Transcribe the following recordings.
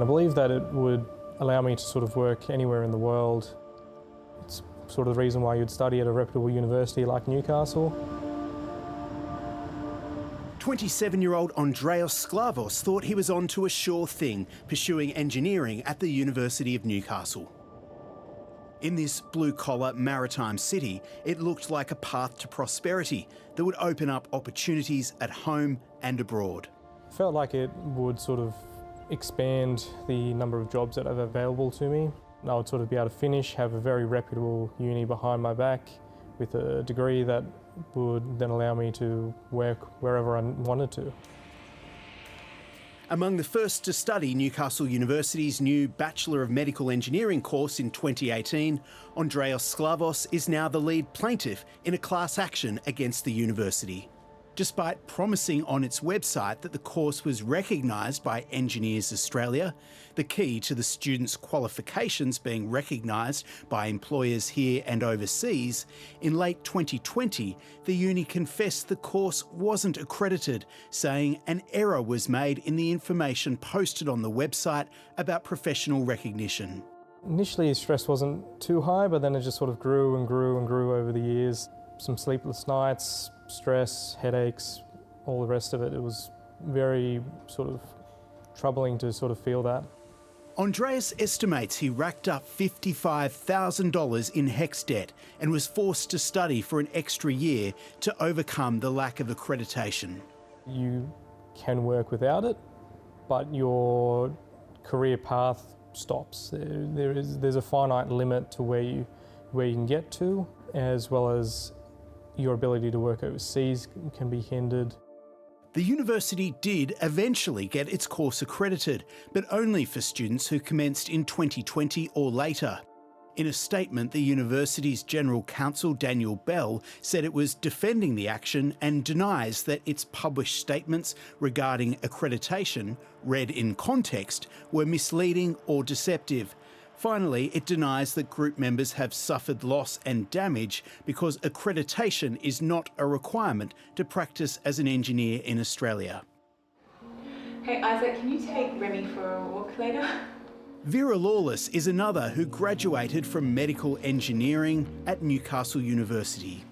I believe that it would allow me to sort of work anywhere in the world. It's sort of the reason why you'd study at a reputable university like Newcastle. 27-year-old Andreas Sklavos thought he was on to a sure thing, pursuing engineering at the University of Newcastle. In this blue-collar maritime city, it looked like a path to prosperity that would open up opportunities at home and abroad. I felt like it would sort of expand the number of jobs that are available to me. I would sort of be able to finish, have a very reputable uni behind my back with a degree that would then allow me to work wherever I wanted to. Among the first to study Newcastle University's new Bachelor of Medical Engineering course in 2018, Andreas Sklavos is now the lead plaintiff in a class action against the university. Despite promising on its website that the course was recognised by Engineers Australia, the key to the students' qualifications being recognised by employers here and overseas, in late 2020, the uni confessed the course wasn't accredited, saying an error was made in the information posted on the website about professional recognition. Initially, stress wasn't too high, but then it just sort of grew and grew and grew over the years. Some sleepless nights, stress, headaches, all the rest of it. It was very sort of troubling to sort of feel that. Andreas estimates he racked up $55,000 in HECS debt and was forced to study for an extra year to overcome the lack of accreditation. You can work without it, but your career path stops. There's a finite limit to where you can get to, as well as your ability to work overseas can be hindered. The university did eventually get its course accredited, but only for students who commenced in 2020 or later. In a statement, the university's General Counsel, Daniel Bell, said it was defending the action and denies that its published statements regarding accreditation, read in context, were misleading or deceptive. Finally, it denies that group members have suffered loss and damage because accreditation is not a requirement to practice as an engineer in Australia. Hey Isaac, can you take Remy for a walk later? Vera Lawless is another who graduated from medical engineering at Newcastle University.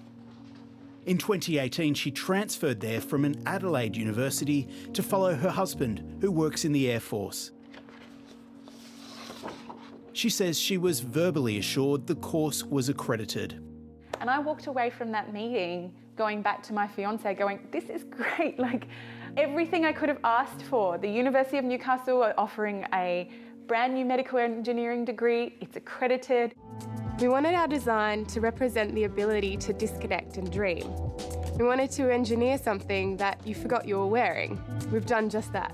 In 2018, she transferred there from an Adelaide university to follow her husband, who works in the Air Force. She says she was verbally assured the course was accredited. And I walked away from that meeting going back to my fiance going, this is great, like everything I could have asked for. The University of Newcastle are offering a brand new medical engineering degree, it's accredited. We wanted our design to represent the ability to disconnect and dream. We wanted to engineer something that you forgot you were wearing. We've done just that.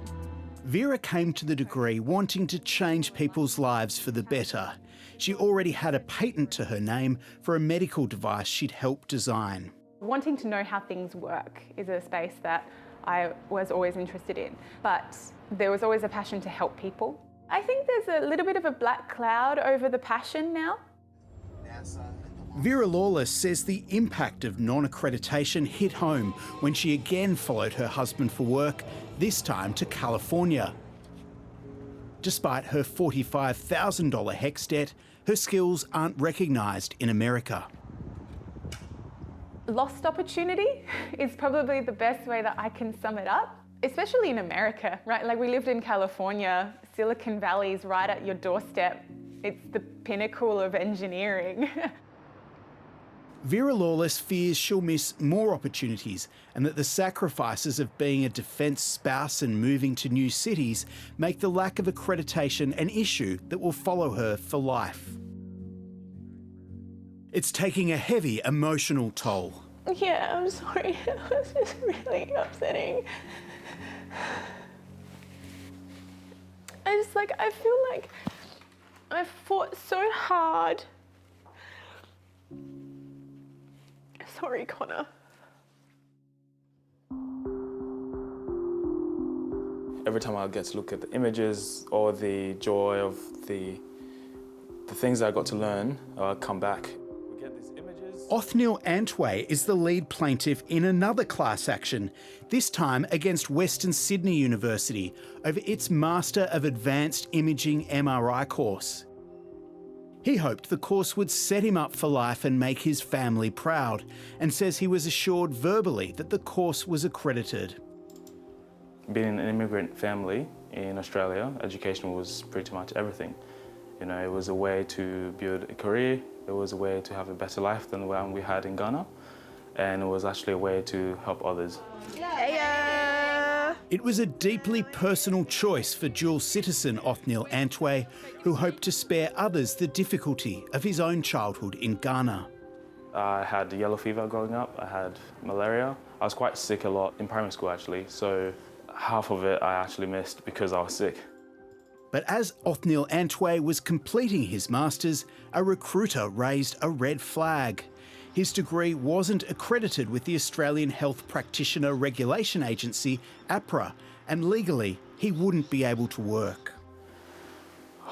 Vera came to the degree wanting to change people's lives for the better. She already had a patent to her name for a medical device she'd helped design. Wanting to know how things work is a space that I was always interested in, but there was always a passion to help people. I think there's a little bit of a black cloud over the passion now. Vera Lawless says the impact of non-accreditation hit home when she again followed her husband for work, this time to California. Despite her $45,000 HECS debt, her skills aren't recognised in America. Lost opportunity is probably the best way that I can sum it up, especially in America, right? Like we lived in California, Silicon Valley's right at your doorstep. It's the pinnacle of engineering. Vera Lawless fears she'll miss more opportunities and that the sacrifices of being a defence spouse and moving to new cities make the lack of accreditation an issue that will follow her for life. It's taking a heavy emotional toll. Yeah, I'm sorry. It was just really upsetting. I feel like I fought so hard. Sorry, Connor. Every time I get to look at the images or the joy of the things that I got to learn, I come back. We get these images Othniel Antwi is the lead plaintiff in another class action, this time against Western Sydney University over its Master of Advanced Imaging MRI course. He hoped the course would set him up for life and make his family proud, and says he was assured verbally that the course was accredited. Being an immigrant family in Australia, education was pretty much everything. You know, it was a way to build a career, it was a way to have a better life than the one we had in Ghana, and it was actually a way to help others. It was a deeply personal choice for dual citizen Othniel Antwi, who hoped to spare others the difficulty of his own childhood in Ghana. I had yellow fever growing up, I had malaria. I was quite sick a lot in primary school actually, so half of it I actually missed because I was sick. But as Othniel Antwi was completing his masters, a recruiter raised a red flag. His degree wasn't accredited with the Australian Health Practitioner Regulation Agency, APRA, and legally he wouldn't be able to work.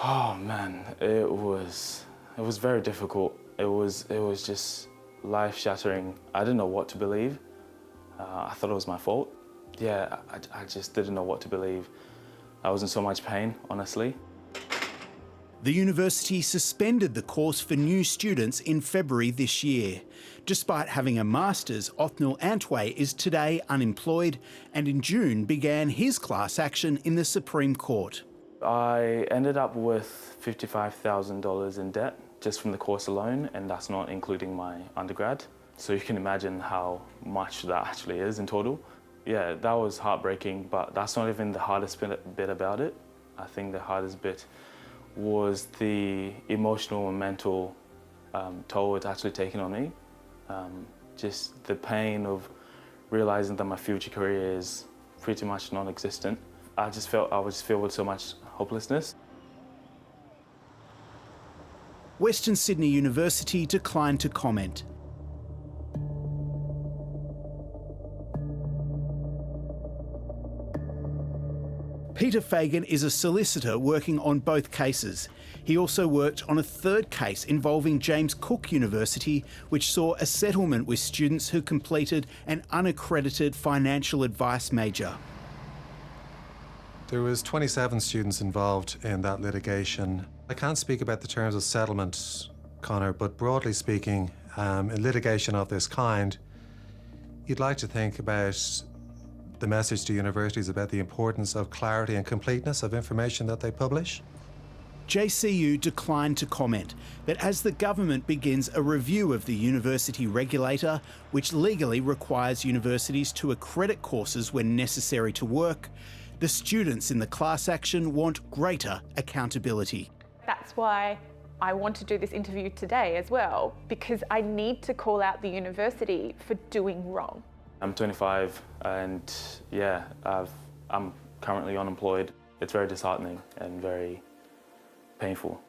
Oh man, it was very difficult. It was just life-shattering. I didn't know what to believe. I thought it was my fault. Yeah, I just didn't know what to believe. I was in so much pain, honestly. The university suspended the course for new students in February this year. Despite having a master's, Othniel Antwi is today unemployed and in June began his class action in the Supreme Court. I ended up with $55,000 in debt just from the course alone, and that's not including my undergrad. So you can imagine how much that actually is in total. Yeah, that was heartbreaking, but that's not even the hardest bit about it. I think the hardest bit was the emotional and mental toll it's actually taken on me. Just the pain of realizing that my future career is pretty much non-existent. I was filled with so much hopelessness. Western Sydney University declined to comment. Peter Fagan is a solicitor working on both cases. He also worked on a third case involving James Cook University, which saw a settlement with students who completed an unaccredited financial advice major. There was 27 students involved in that litigation. I can't speak about the terms of settlement, Conor, but broadly speaking, in litigation of this kind, you'd like to think about the message to universities about the importance of clarity and completeness of information that they publish. JCU declined to comment, but as the government begins a review of the university regulator, which legally requires universities to accredit courses when necessary to work, the students in the class action want greater accountability. That's why I want to do this interview today as well, because I need to call out the university for doing wrong. I'm 25 and yeah, I'm currently unemployed. It's very disheartening and very painful.